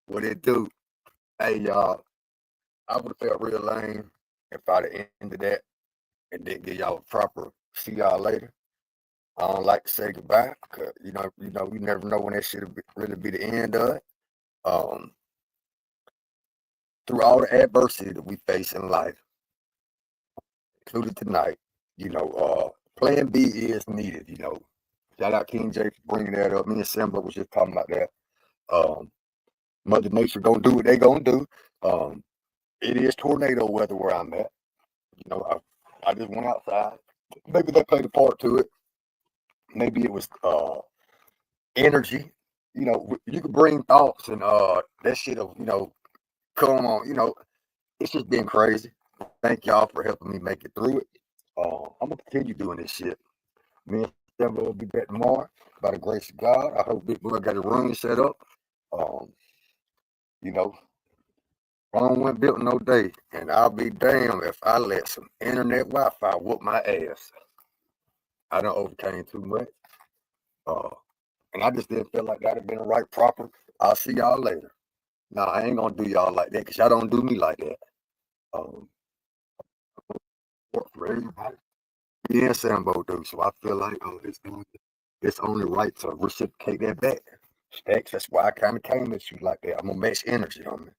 What it do? Hey, y'all, I would have felt real lame if I'd have ended that and didn't give y'all a proper see y'all later. I don't like to say goodbye because you never know when that shit will really be the end of it. Um, through all the adversity that we face in life, including tonight, Plan B is needed. Shout out King J for bringing that up. Me and Simba was just talking about that. Um, Mother Nature gonna do what they gonna do. Um, it is tornado weather where I'm at. I just went outside. Maybe they played a part to it. Maybe it was energy. You could bring thoughts and that shit will, come on. It's just been crazy. Thank y'all for helping me make it through it. I'm gonna continue doing this shit. Me and Stella will be back tomorrow. By the grace of God, I hope Big Boy got a room set up. Um, you know, Rome wasn't built in no day, and I'll be damned if I let some internet Wi-Fi whoop my ass. I done overcame too much. Uh, and I just didn't feel like that'd have been right proper. I'll see y'all later. Nah, I ain't gonna do y'all like that because y'all don't do me like that. Um, for everybody, me and Sambo do. So I feel like it's only right to reciprocate that back. Stacks, that's why I kind of came at you like that. I'm gonna match energy on me.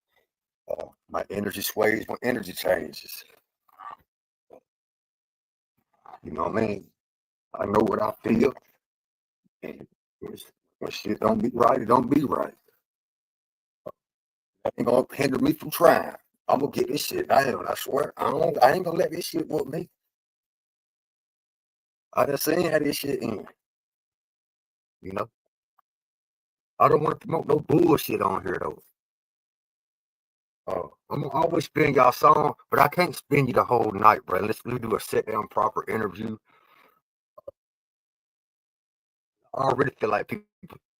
My energy sways when energy changes. You know what I mean? I know what I feel, and when shit don't be right, it don't be right. That ain't gonna hinder me from trying. I'm gonna get this shit down. I swear. I ain't gonna let this shit whoop me. I done seen how this shit end. You know, I don't want to promote no bullshit on here though. I'm gonna always spin y'all song, but I can't spin you the whole night, bro. Let's do a sit down proper interview. I already feel like people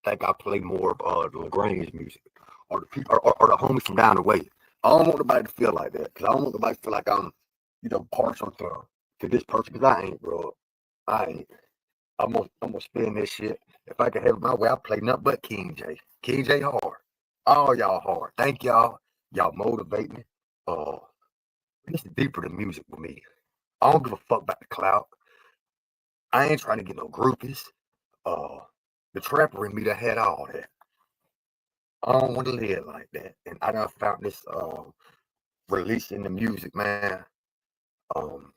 think I play more of the LaGrange music or the people or the homies from down the way. I don't want nobody to feel like that because I don't want nobody to feel like I'm, partial to this person because I ain't, bro. I ain't. I'm gonna spin this shit. If I could have it my way, I play nothing but King J. King J hard. All y'all hard. Thank y'all. Y'all motivate me. Uh, this is deeper than music with me. I don't give a fuck about the clout. I ain't trying to get no groupies. Uh, the trapper in me that had all that. I don't want to live like that. And I done found this releasing the music, man. Um,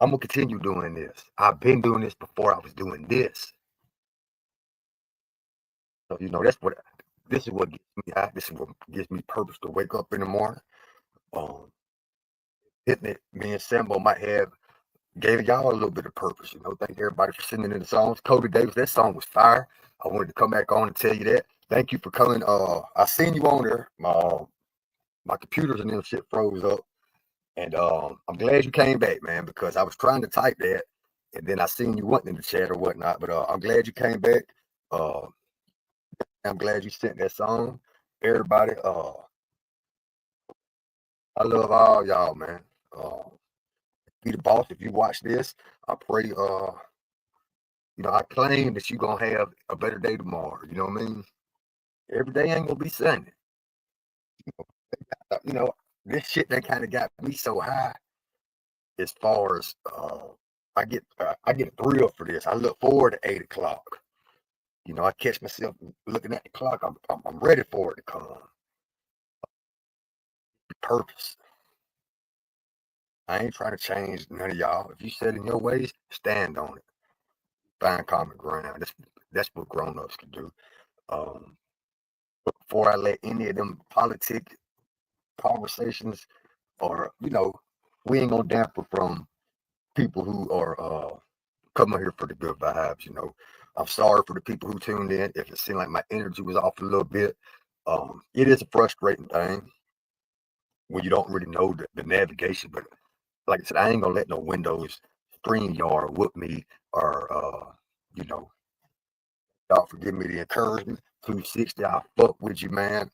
I'm gonna continue doing this. I've been doing this before I was doing this. So this is what gets me out. This is what gives me purpose to wake up in the morning. Um, Hitting it, me and Sambo might have gave y'all a little bit of purpose. Thank everybody for sending in the songs. Cody Davis, that song was fire. I wanted to come back on and tell you that. Thank you for coming. I seen you on there. My computers and them shit froze up. And I'm glad you came back, man, because I was trying to type that, and then I seen you wasn't in the chat or whatnot. But I'm glad you came back. Uh, I'm glad you sent that song. Everybody, I love all y'all, man. Be the boss. If you watch this, I pray. I claim that you're gonna have a better day tomorrow. You know what I mean? Every day ain't gonna be Sunday. You know, this shit that kind of got me so high as far as I get a thrill for this. I look forward to 8 o'clock. I catch myself looking at the clock. I'm ready for it to come. Purpose. I ain't trying to change none of y'all. If you set in your ways, stand on it. Find common ground. That's what grown ups can do. But before I let any of them politic conversations or we ain't gonna damper from people who are coming here for the good vibes. I'm sorry for the people who tuned in. If it seemed like my energy was off a little bit, it is a frustrating thing when you don't really know the navigation. But like I said, I ain't gonna let no Windows StreamYard whoop me or y'all forgive me the encouragement. 260, I fuck with you, man.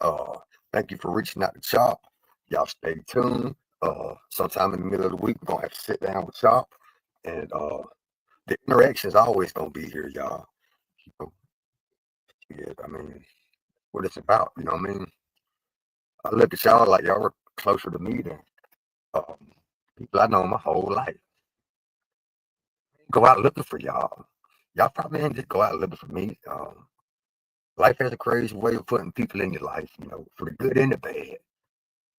Thank you for reaching out to Chop. Y'all stay tuned. Sometime in the middle of the week, we're gonna have to sit down with Chop. And the interaction is always gonna be here, y'all. Yeah, I mean, what it's about. You know what I mean? I look at y'all like y'all were closer to me than um, people I know my whole life. Go out looking for y'all. Y'all probably ain't just go out looking for me. Life has a crazy way of putting people in your life, you know, for the good and the bad,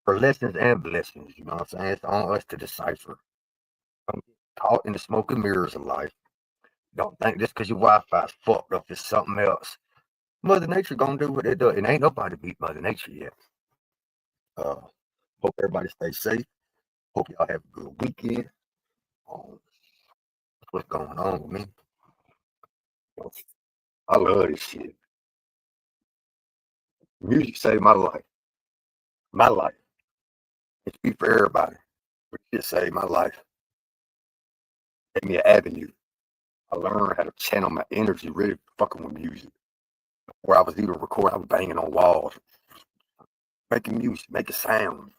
for lessons and blessings. You know what I'm saying? It's on us to decipher. Don't get caught in the smoke and mirrors of life. Don't think just because your Wi-Fi's fucked up, it's something else. Mother Nature gonna do what it does, and ain't nobody beat Mother Nature yet. Uh, Hope everybody stays safe. Hope y'all have a good weekend. Um, what's going on with me? I love this shit. Music saved my life. My life. It speak for everybody. But it saved my life. Gave me an avenue. I learned how to channel my energy, really fucking with music. Where I was even recording, I was banging on walls, making music, making sound.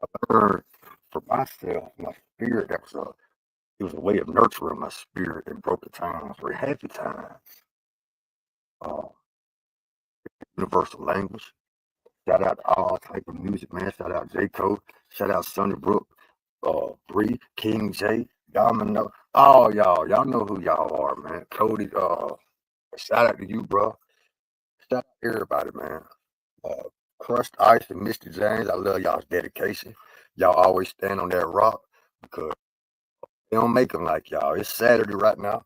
I learned for myself, my spirit, it was a way of nurturing my spirit in broken times or happy times. Uh, Universal language. Shout out to all type of music, man. Shout out J. Cole. Shout out Sonny Brook, Bree, King J, Domino. All y'all know who y'all are, man. Cody, shout out to you, bro. Shout out to everybody, man. Uh, Crushed Ice and Mr. James, I love y'all's dedication. Y'all always stand on that rock because they don't make them like y'all. It's Saturday right now.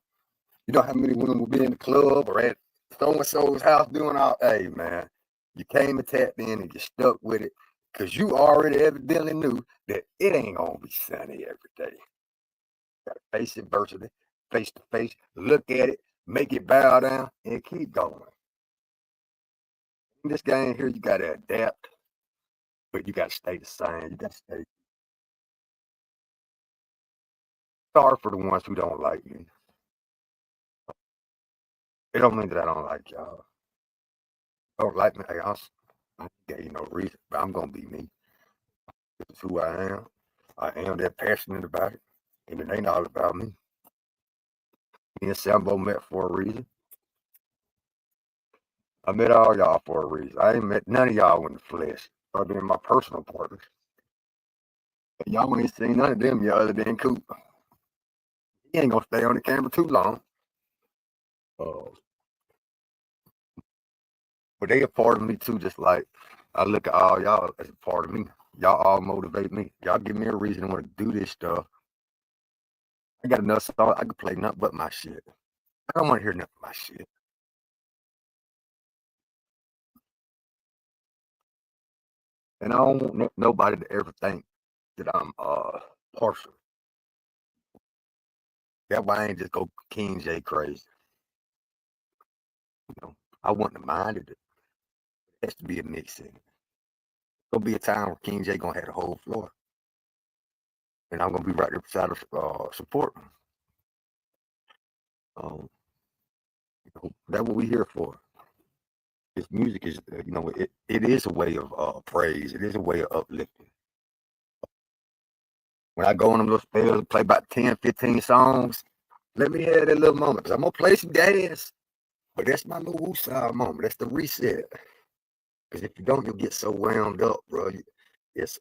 You know how many women will be in the club or at so and so's house doing all? Hey, man, you came and tapped in and you stuck with it because you already evidently knew that it ain't gonna be sunny every day. You gotta face adversity, face to face, look at it, make it bow down, and keep going. In this game here, you gotta adapt, but you gotta stay the same. You gotta stay. Sorry for the ones who don't like me. It don't mean that I don't like y'all. Don't like me. Hey, I gave you no reason, but I'm gonna be me. This is who I am. I am that passionate about it, and it ain't all about me. Me and Sambo met for a reason. I met all y'all for a reason. I ain't met none of y'all in the flesh, other than my personal partners. And y'all ain't seen none of them yet, other than Coop. He ain't gonna stay on the camera too long. Uh, but they a part of me too, just like I look at all y'all as a part of me. Y'all all motivate me. Y'all give me a reason to want to do this stuff. I got enough songs. I can play nothing but my shit. I don't want to hear nothing but my shit. And I don't want nobody to ever think that I'm partial. That's why I ain't just go King J crazy. You know, I want to mind it. It has to be a mix in it. There'll be a time where King J gonna have the whole floor, and I'm gonna be right there beside of support him. That's what we here for. This music is, it is a way of praise. It is a way of uplifting. When I go on them little spells and play about 10, 15 songs, let me have that little moment. Because I'm going to play some gas, but that's my little woosah moment. That's the reset. Because if you don't, you'll get so wound up, bro. It's,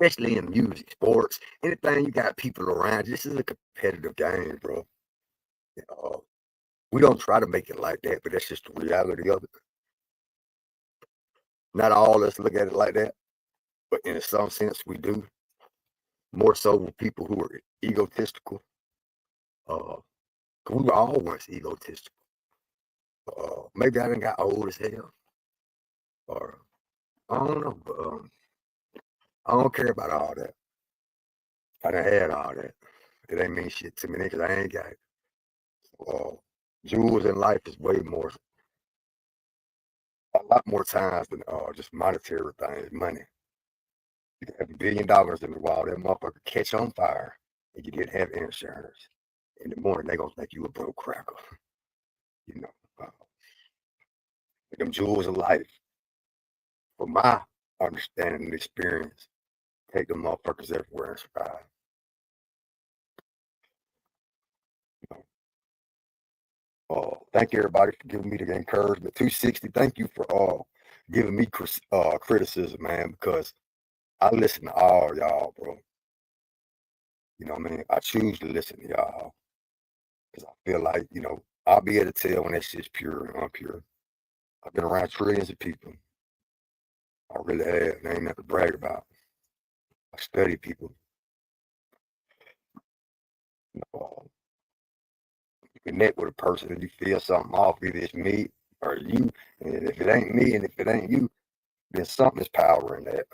especially in music, sports, anything you got people around. This is a competitive game, bro. Uh, we don't try to make it like that, but that's just the reality of it. Not all of us look at it like that, but in some sense, we do. More so with people who are egotistical. We were all once egotistical. Maybe I done got old as hell, or I don't know, but I don't care about all that. I done had all that. It ain't mean shit to me because I ain't got it. Uh, Jewels in life is way more, a lot more times than just monetary things, money. You can have $1 billion in the wall, that motherfucker catch on fire, and you didn't have insurance. In the morning, they gonna think you a broke cracker. You know, uh, them jewels of life, from my understanding and experience, take them motherfuckers everywhere and survive. You know, Thank everybody for giving me the encouragement. 260, thank you for giving me criticism, man, because I listen to all y'all, bro. You know what I mean? I choose to listen to y'all because I feel like, I'll be able to tell when that shit's pure and unpure. I've been around trillions of people. I really have. There ain't nothing to brag about. I study people. You connect with a person and you feel something off, either it's me or you. And if it ain't me and if it ain't you, then something is power in that.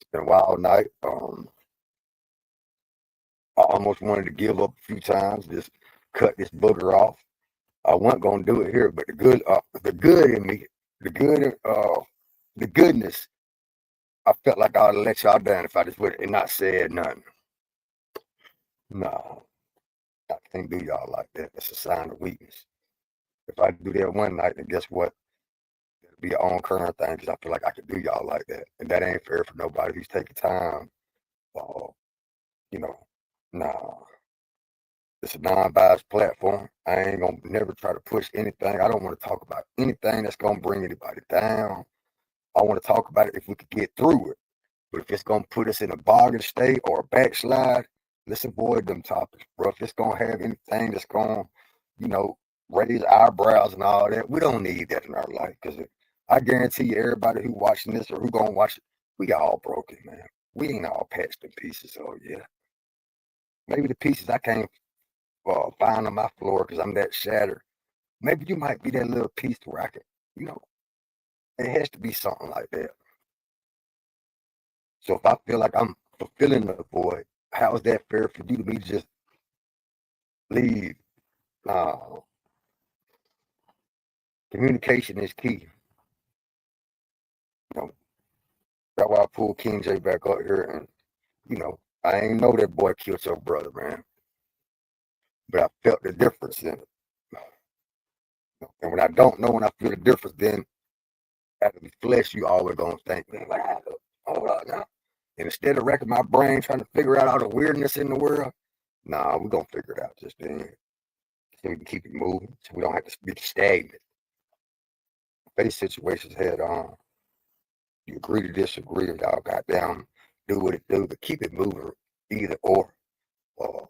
It's been a wild night. I almost wanted to give up a few times, just cut this booger off. I wasn't gonna do it here, but the good in me, the goodness, I felt like I'd let y'all down if I just would and not said nothing. No, I can't do y'all like that. That's a sign of weakness. If I do that one night, then guess what? It'll be an on current thing because I feel like I can do y'all like that, and that ain't fair for nobody who's taking time. Uh, you know, nah. It's a non-biased platform. I ain't gonna never try to push anything. I don't want to talk about anything that's gonna bring anybody down. I want to talk about it if we could get through it. But if it's gonna put us in a bargain state or a backslide, let's avoid them topics, bro. If it's gonna have anything that's gonna, you know, raise eyebrows and all that, we don't need that in our life. Because I guarantee you, everybody who watching this or who gonna watch it, we all broken, man. We ain't all patched in pieces. So yeah, maybe the pieces I can't find on my floor because I'm that shattered. Maybe you might be that little piece where I can, you know, it has to be something like that. So if I feel like I'm fulfilling the void, how is that fair for you to me to just leave? Uh, Communication is key. You know, that's why I pulled King J back up here, and I ain't know that boy killed your brother, man, but I felt the difference in it. And when I don't know, when I feel the difference, then out of the flesh, you always gonna think, man, like, hold on now. And instead of wrecking my brain trying to figure out all the weirdness in the world, nah, we're gonna figure it out just then. So we can keep it moving, so we don't have to be stagnant. Face situations head on. You agree to disagree, and y'all goddamn do what it do, but keep it moving, either or. Uh,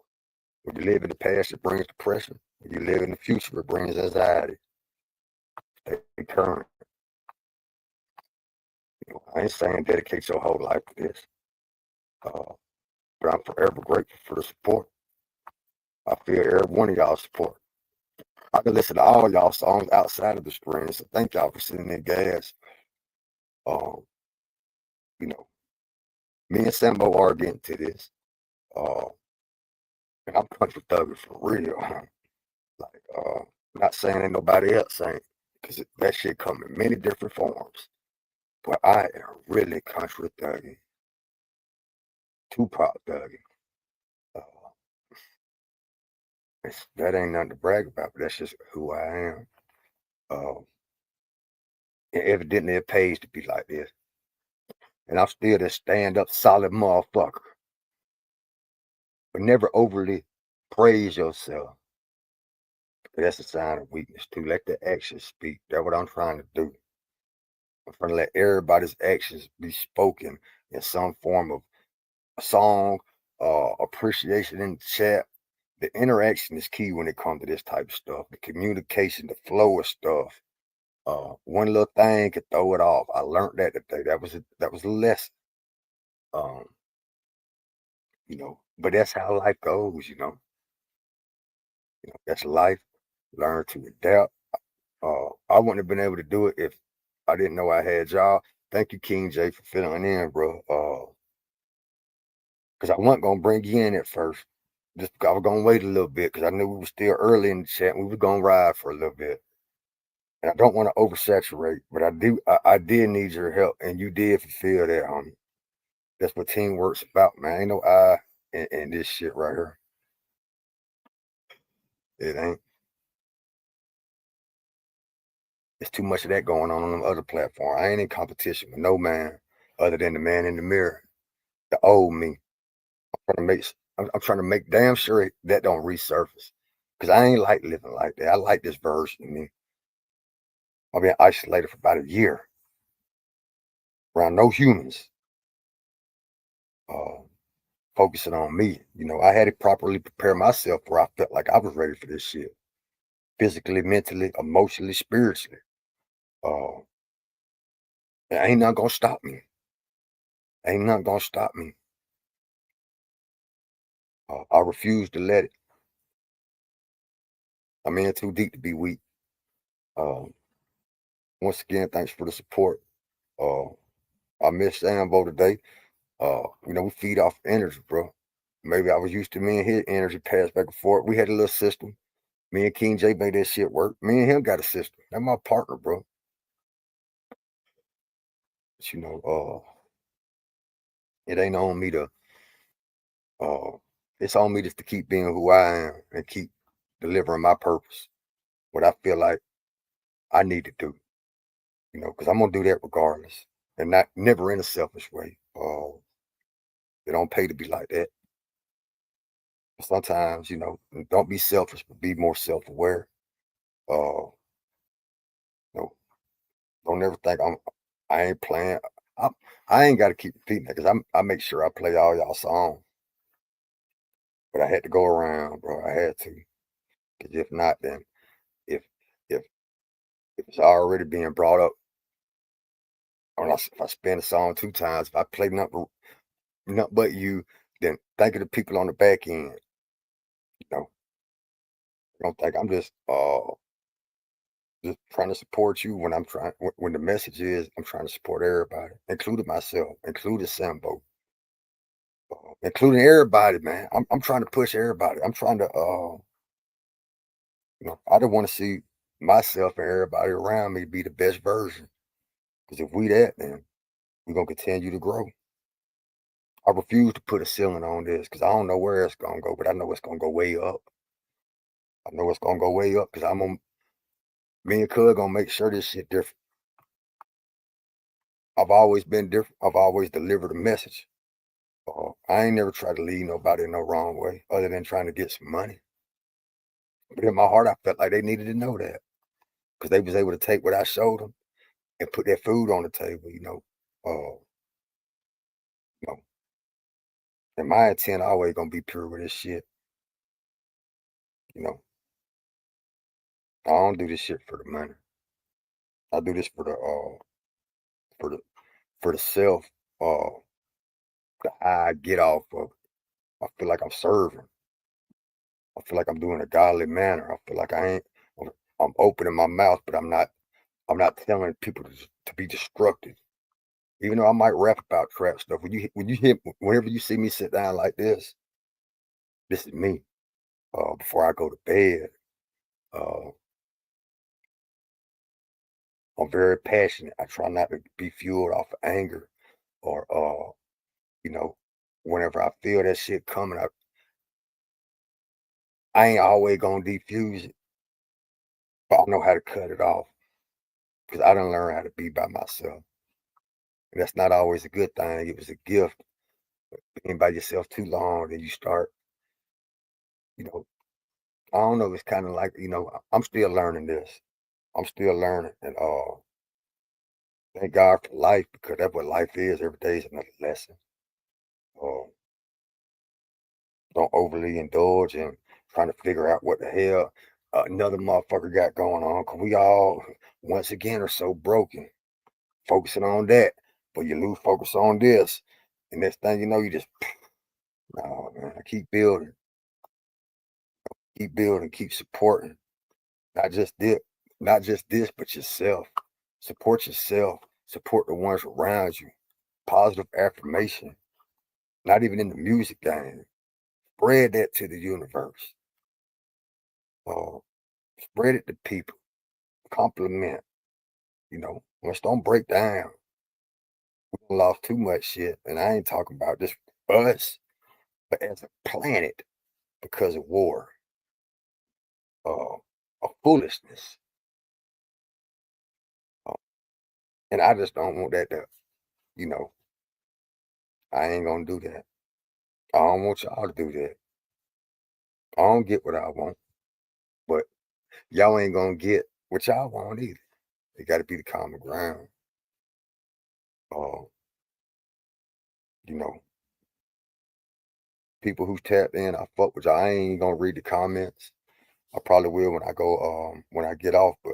when you live in the past, it brings depression. When you live in the future, it brings anxiety. Stay current. I ain't saying dedicate your whole life to this, but I'm forever grateful for the support. I feel every one of y'all support. I can listen to all y'all songs outside of the stream, so thank y'all for sending in gas. Um, you know, me and Sambo are getting to this. Uh, and I'm country thugging for real. Like, not saying ain't nobody else ain't, because that shit come in many different forms. But I am really country thugging, Tupac thugging. Uh, that ain't nothing to brag about, but that's just who I am. Uh, and evidently it pays to be like this. And I'm still this stand up solid motherfucker. But never overly praise yourself. That's a sign of weakness too. Let the actions speak. That's what I'm trying to do. I'm trying to let everybody's actions be spoken in some form of a song, appreciation in the chat. The interaction is key when it comes to this type of stuff. The communication, the flow of stuff. One little thing could throw it off. I learned that today. That was a lesson. Um, but that's how life goes. That's life. Learn to adapt. I wouldn't have been able to do it if I didn't know I had y'all. Thank you, King J, for filling in, bro. Because I wasn't gonna bring you in at first. Just I was gonna wait a little bit because I knew we were still early in the chat. And we were gonna ride for a little bit, and I don't want to oversaturate, but I do. I did need your help, and you did fulfill that, homie. That's what teamwork's about, man. Ain't no I in this shit right here. It ain't. There's too much of that going on them other platforms. I ain't in competition with no man other than the man in the mirror, the old me. I'm trying to make damn sure that don't resurface. Because I ain't like living like that. I like this version of me. I've been isolated for about a year around no humans, uh, focusing on me. I had to properly prepare myself where I felt like I was ready for this shit. Physically, mentally, emotionally, spiritually. Uh, and ain't nothing gonna stop me. Ain't nothing gonna stop me. I refuse to let it. I'm in too deep to be weak. Um, Once again, thanks for the support. Uh, I missed Sambo today. We feed off energy, bro. Maybe I was used to me and his energy pass back and forth. We had a little system. Me and King J made that shit work. Me and him got a system. That's my partner, bro. But, it ain't on me to. Uh, it's on me just to keep being who I am and keep delivering my purpose. What I feel like I need to do. Because I'm gonna do that regardless, and not never in a selfish way. It don't pay to be like that. Sometimes, don't be selfish, but be more self-aware. Uh, you know, don't ever think I ain't playing. I, I ain't got to keep repeating that because I make sure I play all y'all songs. But I had to go around, bro. I had to, because if not, then if if if it's already being brought up, if I spin a song 2 times, if I play nothing but you, then think of the people on the back end. You know, don't think I'm just trying to support you when when the message is I'm trying to support everybody, including myself, including Sambo, including everybody, man. I'm trying to push everybody. I'm trying to I don't want to see myself and everybody around me be the best version. Because if we that, then we're gonna continue to grow. I refuse to put a ceiling on this because I don't know where it's gonna go, but I know it's gonna go way up. I know it's gonna go way up because me and Cud gonna make sure this shit different. I've always been different. I've always delivered a message. I ain't never tried to lead nobody in no wrong way other than trying to get some money. But in my heart, I felt like they needed to know that because they was able to take what I showed them and put that food on the table, Uh, you know, and my intent always gonna be pure with this shit. You know, I don't do this shit for the money. I do this for the for the self, uh, the high I get off of. I feel like I'm serving. I feel like I'm doing a godly manner. I feel like I'm opening my mouth, but I'm not. I'm not telling people to be destructive. Even though I might rap about trap stuff, whenever you see me sit down like this is me. Before I go to bed, uh, I'm very passionate. I try not to be fueled off of anger or you know, whenever I feel that shit coming, I ain't always gonna defuse it, but I know how to cut it off because I done learn how to be by myself. And that's not always a good thing. It was a gift. Being by yourself too long, then you start, you know, I don't know. It's kind of like, I'm still learning this. I'm still learning, and thank God for life because that's what life is. Every day is another lesson. Uh, don't overly indulge in trying to figure out what the hell another motherfucker got going on. Cause we all, once again, are so broken, focusing on that, but you lose focus on this, and next thing you know, you just no man. Keep building, keep supporting. Not just this, not just this, but yourself. Support yourself. Support the ones around you. Positive affirmation. Not even in the music game. Spread that to the universe. Uh, Spread it to people. Compliment. Let's don't break down. We lost too much shit, and I ain't talking about just us, but as a planet because of war, of foolishness, uh, and I just don't want that to, you know, I ain't gonna do that. I don't want y'all to do that. I don't get what I want. But y'all ain't gonna get what y'all want either. It got to be the common ground. Uh, you know, people who tap in, I fuck with y'all. I ain't gonna read the comments. I probably will when I go when I get off, but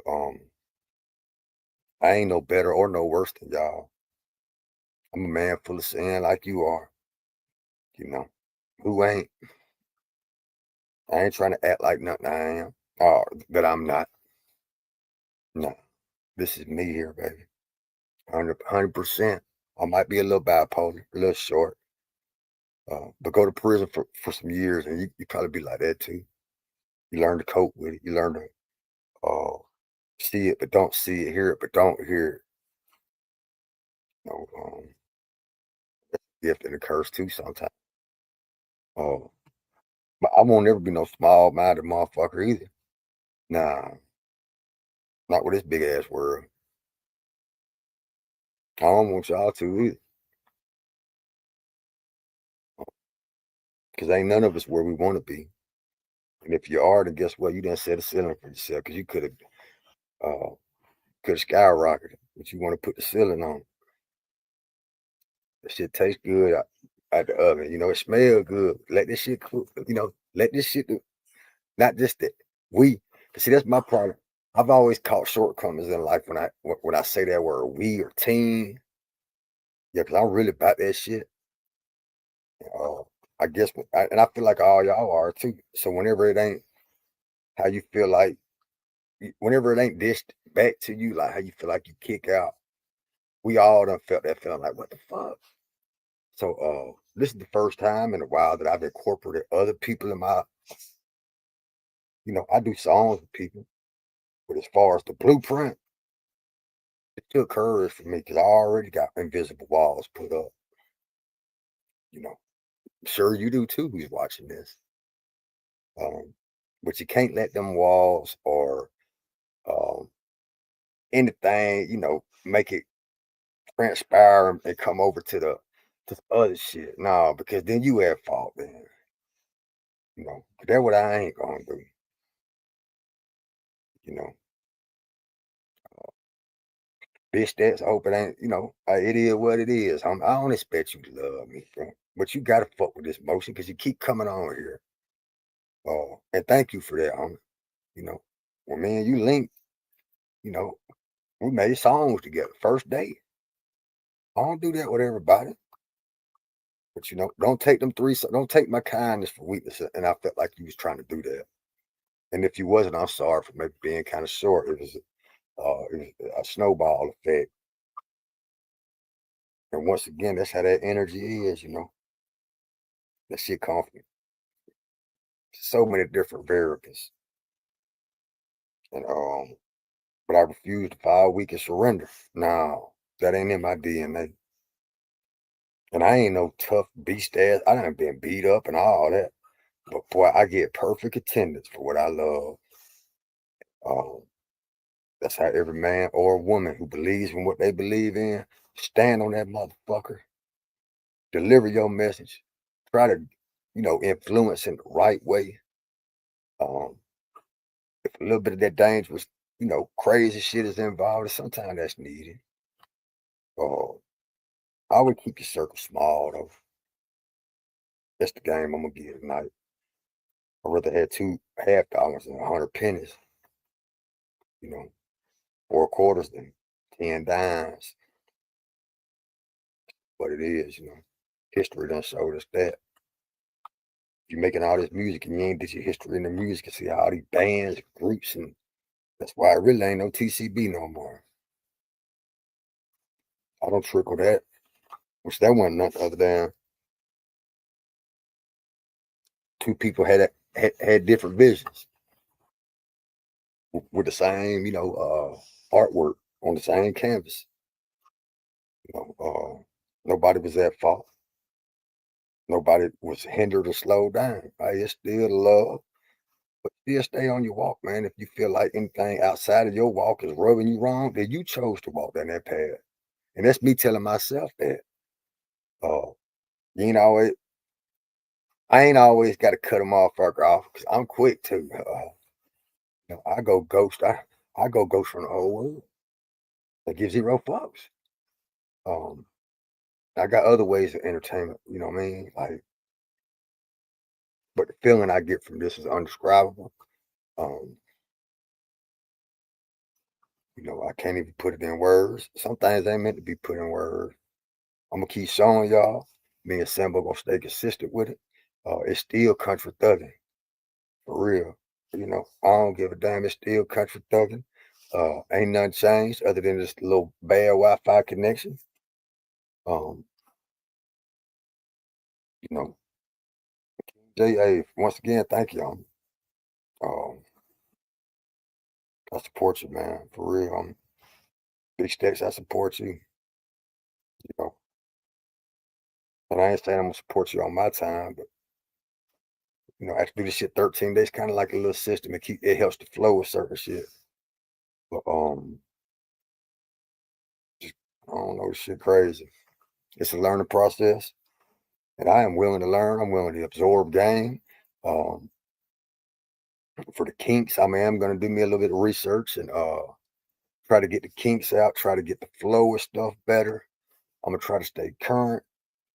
I ain't no better or no worse than y'all. I'm a man full of sin like you are, you know. Who ain't? I ain't trying to act like nothing I am. Or that I'm not. No. This is me here, baby. 100%. I might be a little bipolar, a little short. But go to prison for some years and you probably be like that too. You learn to cope with it. You learn to uh see it but don't see it, hear it but don't hear it. You know, gift and a curse too sometimes. Uh, but I won't ever be no small minded motherfucker either. Nah, not with this big ass world. I don't want y'all to either. Because ain't none of us where we want to be. And if you are, then guess what? You didn't set a ceiling for yourself because you could have skyrocketed, but you want to put the ceiling on. The shit tastes good out the oven. You know, it smells good. Let this shit cook. You know, let this shit do. Not just that we. See, that's my problem. I've always caught shortcomings in life when I say that word we or team. Yeah, because I'm really about that shit. Uh, I guess, and I feel like all y'all are too. So whenever it ain't how you feel like, whenever it ain't dished back to you, like how you feel like you kick out, we all done felt that feeling like, what the fuck? So this is the first time in a while that I've incorporated other people in my, I do songs with people, but as far as the blueprint, it took courage for me because I already got invisible walls put up. You know, sure you do too. Who's watching this? Um, but you can't let them walls or um, anything, make it transpire and come over to the other shit. No, because then you at fault. Then that's what I ain't gonna do. You know, bitch, that's hope it ain't. It is what it is. I don't expect you to love me, bro. But you gotta fuck with this motion because you keep coming on here. And thank you for that, homie. You know, when me and you linked, you know, we made songs together. First date. I don't do that with everybody. But don't take them three. Don't take my kindness for weakness. And I felt like you was trying to do that. And if you wasn't, I'm sorry for maybe being kind of short. It was a snowball effect. And once again, that's how that energy is. That shit comes from so many different variables. And but I refuse to fall weak and surrender. No, that ain't in my DNA. And I ain't no tough beast ass. I done been beat up and all that. But boy, I get perfect attendance for what I love. Um, that's how every man or woman who believes in what they believe in, stand on that motherfucker, deliver your message, try to, influence in the right way. Um, if a little bit of that dangerous, crazy shit is involved, sometimes that's needed. Uh, I would keep your circle small though. That's the game I'm gonna give tonight. I'd rather have $2 half than 100 pennies, you know, 4 quarters than 10 dimes. But it is, history done showed us that. You're making all this music and you ain't did your history in the music and see all these bands, groups, and that's why it really ain't no TCB no more. I don't trickle that, which that wasn't nothing other than two people had different visions with the same, artwork on the same canvas. Nobody was at fault. Nobody was hindered or slowed down. Right? It's still love, but still stay on your walk, man. If you feel like anything outside of your walk is rubbing you wrong, then you chose to walk down that path. And that's me telling myself that. Uh, you ain't always, I ain't always got to cut a motherfucker off because I'm quick too. I go ghost. I go ghost from the whole world. I give zero fucks. Um, I got other ways of entertainment. You know what I mean? Like, but the feeling I get from this is undescribable. Um, I can't even put it in words. Some things ain't meant to be put in words. I'm gonna keep showing y'all. Me and Sambo gonna stay consistent with it. It's still country thugging for real. I don't give a damn. It's still country thugging. Ain't nothing changed other than this little bad Wi-Fi connection. Um, you know, J.A. Once again, thank y'all. I support you, man, for real. Big Stacks, I support you. You know, and I ain't saying I'm gonna support you on my time, but I do this shit 13 days, kind of like a little system. It helps to flow with certain shit. But just, I don't know, this shit crazy. It's a learning process, and I am willing to learn. I'm willing to absorb game. Um, for the kinks, I am gonna do me a little bit of research and try to get the kinks out, try to get the flow of stuff better. I'm gonna try to stay current.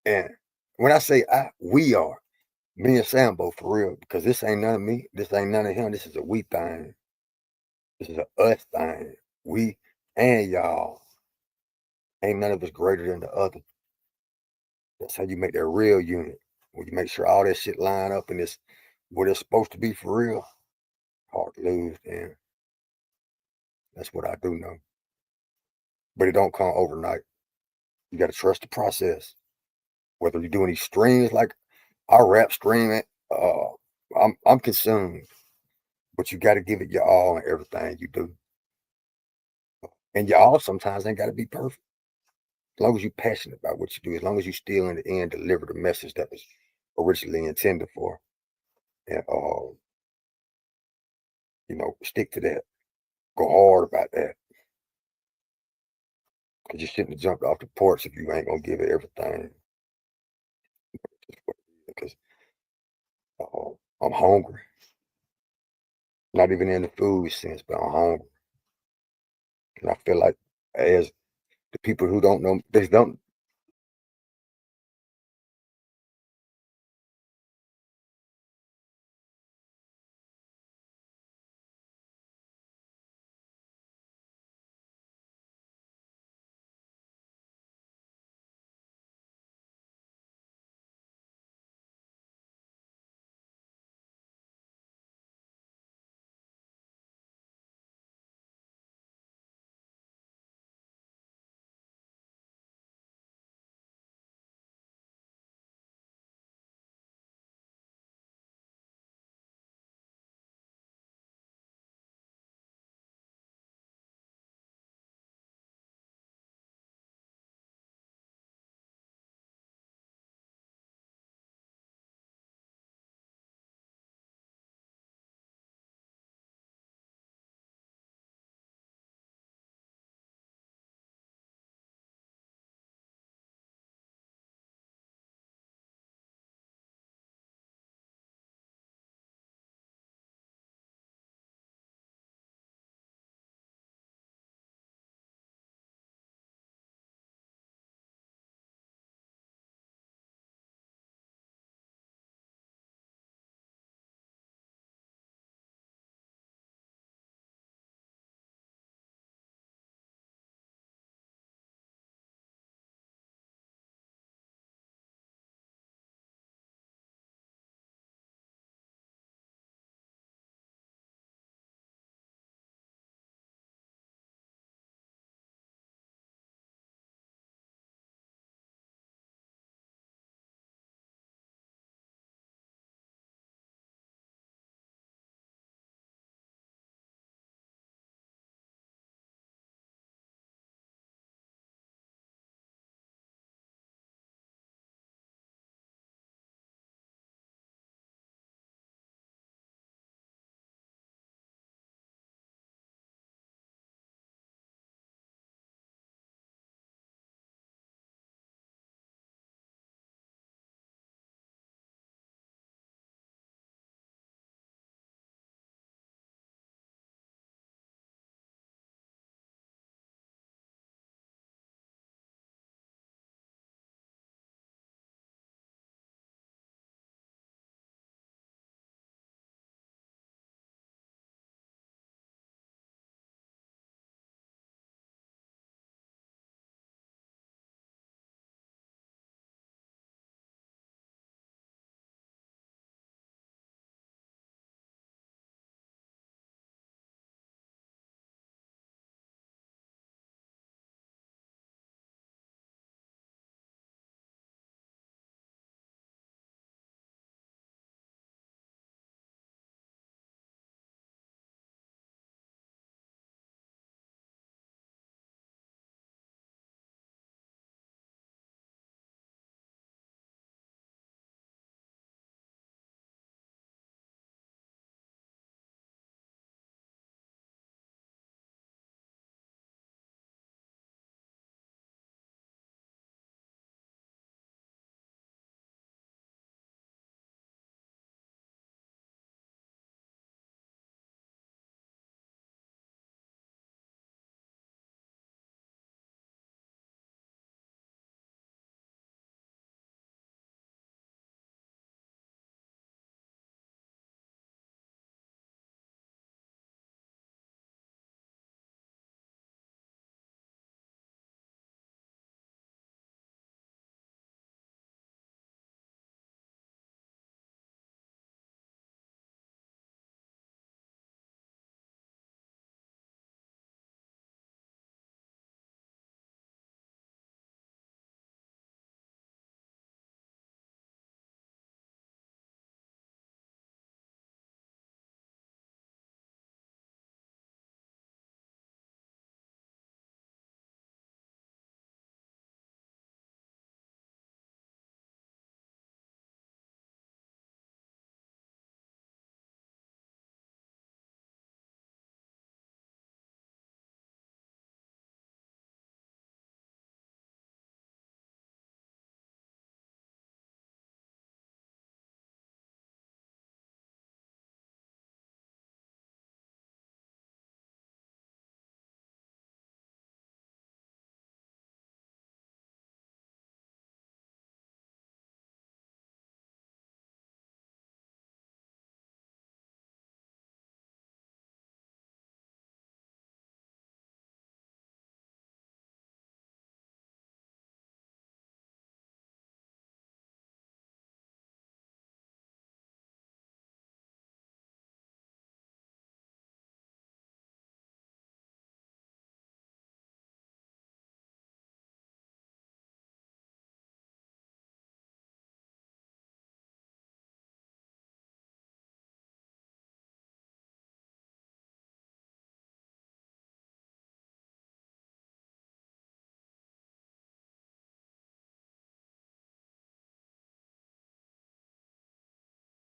And when I say we are, me and Sambo for real, because this ain't none of me. This ain't none of him. This is a we thing. This is a us thing. We and y'all. Ain't none of us greater than the other. That's how you make that real unit. When you make sure all that shit line up and it's what it's supposed to be for real. Hard to lose, and that's what I do know. But it don't come overnight. You gotta trust the process. Whether you're doing these streams like I rap streaming, I'm consumed. But you gotta give it your all in everything you do. And your all sometimes ain't gotta be perfect. As long as you're passionate about what you do, as long as you still in the end deliver the message that was originally intended for. And stick to that. Go hard about that. Because you shouldn't have jumped off the porch if you ain't gonna give it everything. Because I'm hungry. Not even in the food sense, but I'm hungry. And I feel like as the people who don't know,